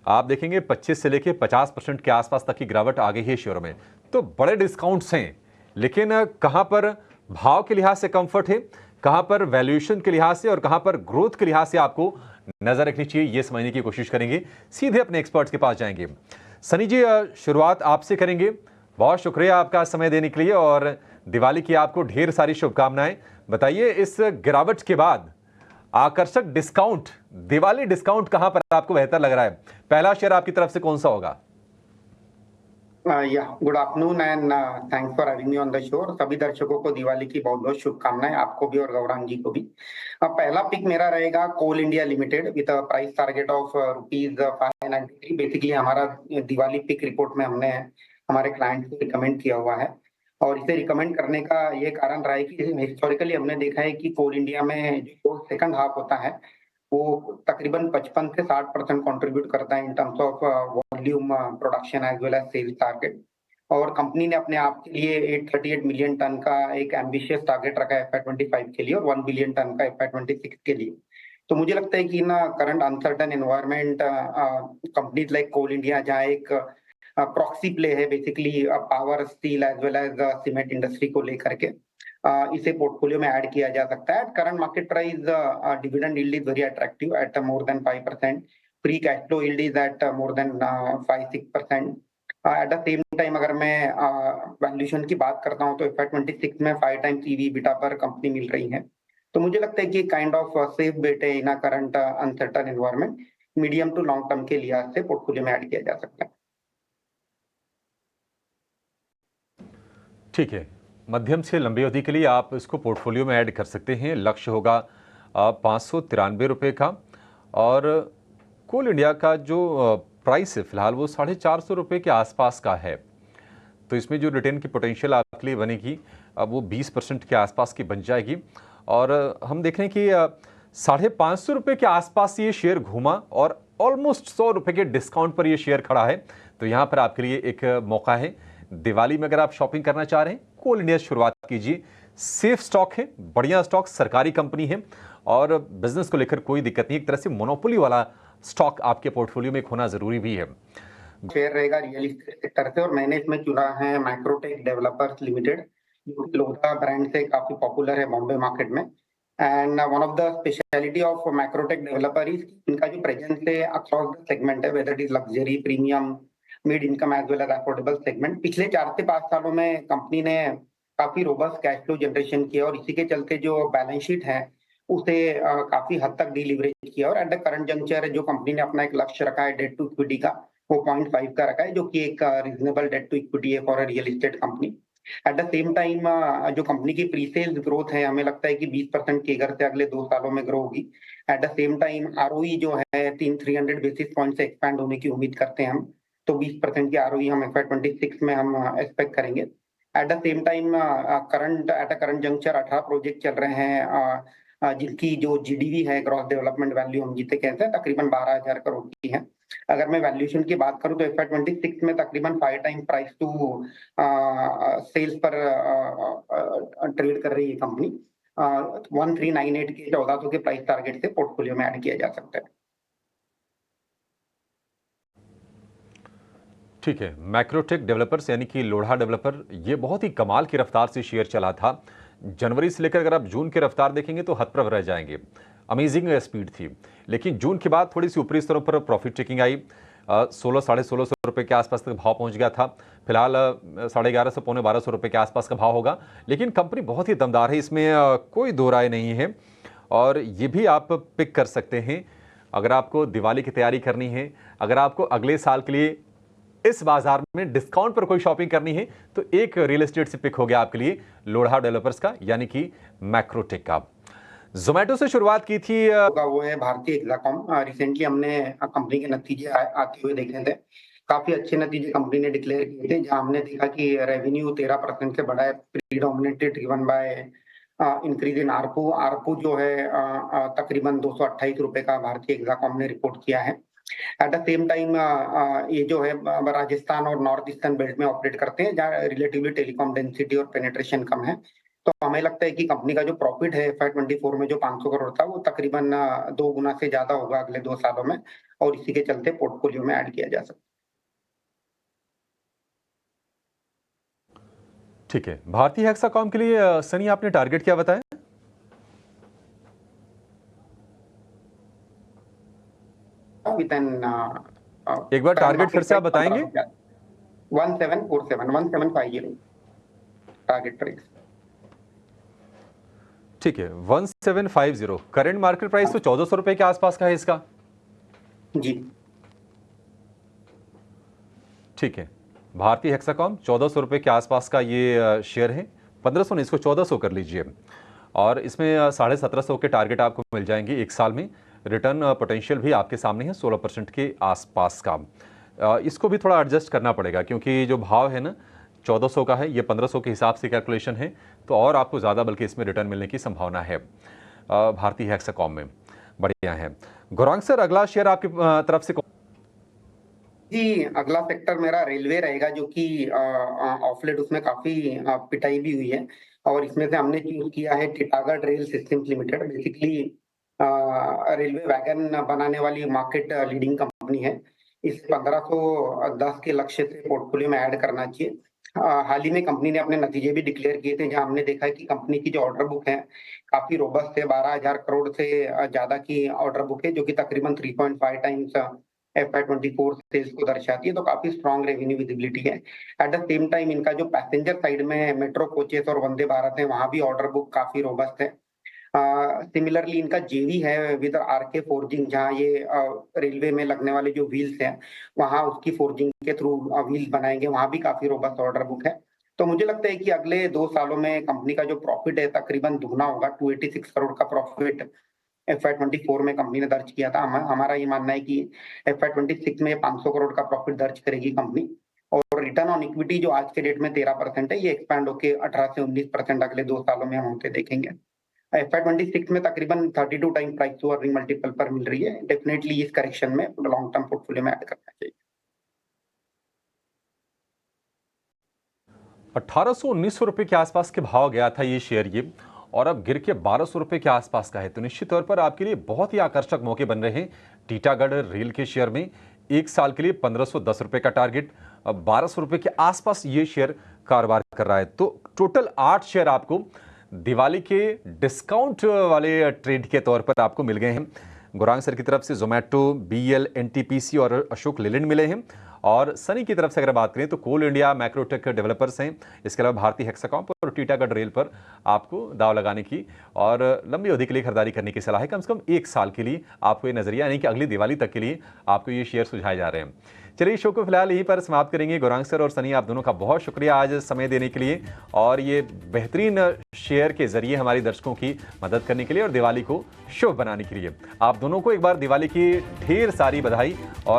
आप देखेंगे 25 से लेके 50% के आसपास तक की गिरावट आ गई है शेयरों में। तो बड़े डिस्काउंट्स हैं, लेकिन कहां पर भाव के लिहाज से कंफर्ट है, कहां पर वैल्यूएशन के लिहाज से और कहां पर ग्रोथ के लिहाज से आपको नजर रखनी चाहिए, यह समझने की कोशिश करेंगे। सीधे अपने एक्सपर्ट्स के पास जाएंगे। सनी जी, शुरुआत आपसे करेंगे। बहुत शुक्रिया आपका समय देने के लिए और दिवाली की आपको ढेर सारी शुभकामनाएं। बताइए, इस गिरावट के बाद आकर्षक डिस्काउंट, दिवाली डिस्काउंट कहां पर आपको बेहतर लग रहा है? पहला शेयर आपकी तरफ से कौन सा होगा? Good afternoon and thanks for having me on the show. सभी दर्शकों को दिवाली की बहुत बहुत शुभकामनाएं, आपको भी और गौरांग जी को भी। पहला पिक मेरा रहेगा Coal India Limited with price target of ₹593। Basically हमारा दिवाली पिक रिपोर्ट में हमने हमारे क्लाइंट को रिकमेंड किया हुआ है और इसे रिकमेंड करने का ये कारण रहा है कि हिस्टोरिकली हमने देखा है कि कोल इंडिया में जो सेकंड हाफ होता है वो तकरीबन 55 से 60% कंट्रीब्यूट करता है in terms of volume production as well as sales target. और कंपनी ने अपने आप के लिए 838 मिलियन टन का एक एम्बिशियस टारगेट रखा है FY25 के लिए और 1 बिलियन टन का FY26 के लिए। तो मुझे लगता है कि in current uncertain environment companies like Coal India, जहाँ एक प्रॉक्सी प्ले है basically power, steel as well as cement industry को लेकर के, इसे पोर्टफोलियो में ऐड किया जा सकता है। Current market price dividend yield is very attractive at more than 5%, free cash flow yield is at more than 5-6%। At the same time अगर मैं वैल्यूएशन की बात करता हूं तो FY26 में 5 टाइम्स ईवी बीटा पर कंपनी मिल रही है। तो मुझे लगता है कि काइंड ऑफ सेफ बेट है in current uncertain environment. Medium to long term के लिहाज से पोर्टफोलियो में ऐड किया जा सकता है। ठीक है, मध्यम से लंबी अवधि के लिए आप इसको पोर्टफोलियो में ऐड कर सकते हैं। लक्ष्य होगा ₹593 का और कोल इंडिया का जो प्राइस है फिलहाल वो ₹450 के आसपास का है। तो इसमें जो रिटर्न की पोटेंशियल आपके लिए बनेगी अब वो 20% के आसपास की बन जाएगी। और हम देख रहे हैं कि ₹550 के आसपास ये शेयर घूमा और ऑलमोस्ट ₹100 के डिस्काउंट पर ये शेयर खड़ा है। तो यहाँ पर आपके लिए एक मौका है। दिवाली में अगर आप शॉपिंग करना चाह रहे हैं, कोल इंडिया शुरुआत कीजिए। सेफ स्टॉक है, बढ़िया स्टॉक, सरकारी कंपनी है और बिजनेस को लेकर कोई दिक्कत नहीं। एक तरह से मोनोपोली वाला स्टॉक आपके पोर्टफोलियो में होना जरूरी भी है। शेयर रहेगा रियल एस्टेट सेक्टर से और मैंने इसमें चुना है मैक्रोटेक डेवलपर्स लिमिटेड, जो कि लोधा ब्रांड से काफी पॉपुलर है बॉम्बे मार्केट में। And one of the speciality of Macrotech developer is इनका जो प्रेजेंस है अक्रॉस द सेगमेंट है, whether it is luxury, premium, mid income as well as affordable segment. पिछले 4 से 5 सालों में कंपनी ने काफी रोबस्ट कैश फ्लो जनरेशन किया और इसी के चलते जो बैलेंस शीट है उसे काफी हद तक डिलीवरेज किया और एट द करंट जंक्चर जो कंपनी ने अपना एक लक्ष्य रखा है डेट टू इक्विटी का, वो 0.5 का रखा है, जो कि एक रीजनेबल डेट टू इक्विटी है for a real estate company. Eight the same time जो कंपनी की प्री सेल्स ग्रोथ है, हमें लगता है कि 20% केगर से अगले 2 सालों में ग्रो होगी। Eight the same time ROE जो है 300 बेसिस पॉइंट से एक्सपैंड होने की उम्मीद करते हैं हम। तो 20% की ROE हम FY26 में हम एक्सपेक्ट करेंगे। Eight the same time current juncture 18 project चल रहे हैं, जिनकी जो GDV है, ग्रॉस डेवलपमेंट वैल्यू हम जिसे कहते हैं, तकरीबन 12,000 करोड़ की है। अगर मैं वैल्यूएशन की बात करूं तो FY26 में तकरीबन 5 टाइम प्राइस टू सेल्स पर ट्रेड कर रही है कंपनी। 1398 के 1400 के प्राइस टारगेट से पोर्टफोलियो में ऐड किया जा सकता है। ठीक है, मैक्रोटेक डेवलपर्स यानी कि लोढ़ा डेवलपर, ये बहुत ही कमाल की रफ्तार से शेयर चला था। जनवरी से लेकर अगर आप जून की रफ्तार देखेंगे तो हतप्रभ रह जाएंगे। अमेजिंग स्पीड थी, लेकिन जून के बाद थोड़ी सी ऊपरी स्तरों पर प्रॉफिट टेकिंग आई। 16 साढ़े 1600 के आसपास तक भाव पहुंच गया था। फिलहाल 1150 पौने 1200 के आसपास का भाव होगा, लेकिन कंपनी बहुत ही दमदार है, इसमें कोई दो राय नहीं है। और ये भी आप पिक कर सकते हैं अगर आपको दिवाली की तैयारी करनी है, अगर आपको अगले साल के लिए इस बाजार में डिस्काउंट पर कोई शॉपिंग करनी है, तो एक रियल एस्टेट से पिक हो गया आपके लिए लोढ़ा डेवलपर्स का, यानी कि मैक्रोटेक का। जोमेटो से शुरुआत की थी, वो है भारतीय एक्साकॉम। रिसेंटली हमने कंपनी के नतीजे आते हुए देखे थे। काफी अच्छे नतीजे कंपनी ने डिक्लेयर किए थे, जहां हमने देखा कि रेवेन्यू 13% से बढ़ा है, predominantly driven by increase in ARPU. ARPU जो है तकरीबन ₹228 का भारतीय एक्साकॉम ने रिपोर्ट किया है। एट द सेम टाइम ये जो है राजस्थान और नॉर्थ ईस्टर्न बेल्ट में ऑपरेट करते हैं, जहाँ रिलेटिवली टेलीकॉम डेंसिटी और पेनिट्रेशन कम है। तो हमें लगता है कि कंपनी का जो प्रॉफिट है FY24 में जो 500 करोड़ था वो तकरीबन 2 गुना से ज्यादा होगा अगले 2 सालों में, और इसी के चलते पोर्टफोलियो में ऐड किया जा सकता ठीक है, भारतीय हेक्साकॉम के लिए सनी आपने टारगेट क्या बताया? है। विद एन एक बार टारगेट फिर से आप बताएंगे? 1750 टारगेट प्राइस। ठीक है, 1750। करंट मार्केट प्राइस तो 1400 रुपए के आसपास का है इसका। जी ठीक है, भारतीय हेक्साकॉम 1400 रुपए के आसपास का ये शेयर है। 1500 नहीं, इसको 1400 कर लीजिए। और इसमें 1750 के टारगेट आपको मिल जाएंगे एक साल में। रिटर्न पोटेंशियल भी आपके सामने है 16% के आसपास का। इसको भी थोड़ा एडजस्ट करना पड़ेगा क्योंकि जो भाव है ना 1400 का है, ये 1500 के हिसाब से कैलकुलेशन है, तो और आपको ज़्यादा बल्कि इसमें रिटर्न मिलने की संभावना है भारतीय हेक्साकॉम में। बढ़िया है। गौरांग सर, अगला शेयर आपकी तरफ से जी, अगला सेक्टर मेरा रेलवे रहेगा, जो कि ऑफ लेट उसमें काफी पिटाई भी हुई है, और इसमें से हमने चूज किया है Titagarh rail systems limited. Basically railway wagon बनाने वाली मार्केट लीडिंग कंपनी है। इसे 1510 के लक्ष्य से पोर्टफोलियो में ऐड करना चाहिए। हाल ही में कंपनी ने अपने नतीजे भी डिक्लेयर किए थे, जहां हमने देखा है कि कंपनी की जो ऑर्डर बुक है काफी रोबस्ट है। 12,000 करोड़ से ज्यादा की ऑर्डर बुक है, जो कि तकरीबन 3.5 टाइम्स FY24 सेल्स को दर्शाती है, तो काफी स्ट्रॉन्ग रेवेन्यू विजिबिलिटी है। एट द सेम टाइम इनका जो पैसेंजर साइड में मेट्रो कोचेस और वंदे भारत है, वहां भी ऑर्डर बुक काफी रोबस्ट है। सिमिलरली इनका जेवी है विद आरके फोर्जिंग, जहाँ ये रेलवे में लगने वाले जो व्हील्स हैं वहां उसकी फोर्जिंग के थ्रू व्हील्स बनाएंगे, वहां भी काफी रोबस्ट ऑर्डर बुक है। तो मुझे लगता है कि अगले 2 सालों में कंपनी का जो प्रॉफिट है तकरीबन दुगना होगा। 286 करोड़ का प्रॉफिट FY24 में कंपनी ने दर्ज किया था। हमारा ये मानना है कि FY26 में 500 करोड़ का प्रॉफिट दर्ज करेगी कंपनी, और रिटर्न ऑन इक्विटी जो आज के डेट में 13% है, ये एक्सपैंड होकर 18 से 19% अगले 2 सालों में हम होते देखेंगे। FY26 में तकरीबन 32 time price to earning multiple पर मिल रही है। डेफिनेटली इस करेक्शन में लॉन्ग टर्म पोर्टफोलियो में ऐड करना चाहिए। 1800-1900 रुपए के आसपास के भाव गया था ये शेयर, ये और अब गिर के 1200 रुपए के आसपास का है। तो निश्चित तौर पर आपके लिए बहुत ही आकर्षक मौके बन रहे हैं टीटागढ़ रेल के शेयर में। एक साल के लिए 1510 रुपए का टारगेट, अब 1200 रुपए के आसपास ये शेयर कारोबार कर रहा है। तो टोटल 8 शेयर आपको दिवाली के डिस्काउंट वाले ट्रेड के तौर पर आपको मिल गए हैं। गौरांग सर की तरफ से जोमेटो, BL, NTPC और अशोक लेलैंड मिले हैं। और सनी की तरफ से अगर बात करें तो कोल इंडिया, मैक्रोटेक डेवलपर्स हैं। इसके अलावा भारतीय हेक्साकॉम और टीटागढ़ रेल पर आपको दाव लगाने की और लंबी अवधि के लिए खरीदारी करने की सलाह है। कम से कम एक साल के लिए आपको ये नजरिया, यानी कि अगली दिवाली तक के लिए आपको ये शेयर सुझाए जा रहे हैं। चलिए, शो को फिलहाल यहीं पर समाप्त करेंगे। गौरांग सर और सनी, आप दोनों का बहुत शुक्रिया आज समय देने के लिए और ये बेहतरीन शेयर के जरिए हमारे दर्शकों की मदद करने के लिए और दिवाली को शुभ बनाने के लिए। आप दोनों को एक बार दिवाली की ढेर सारी बधाई और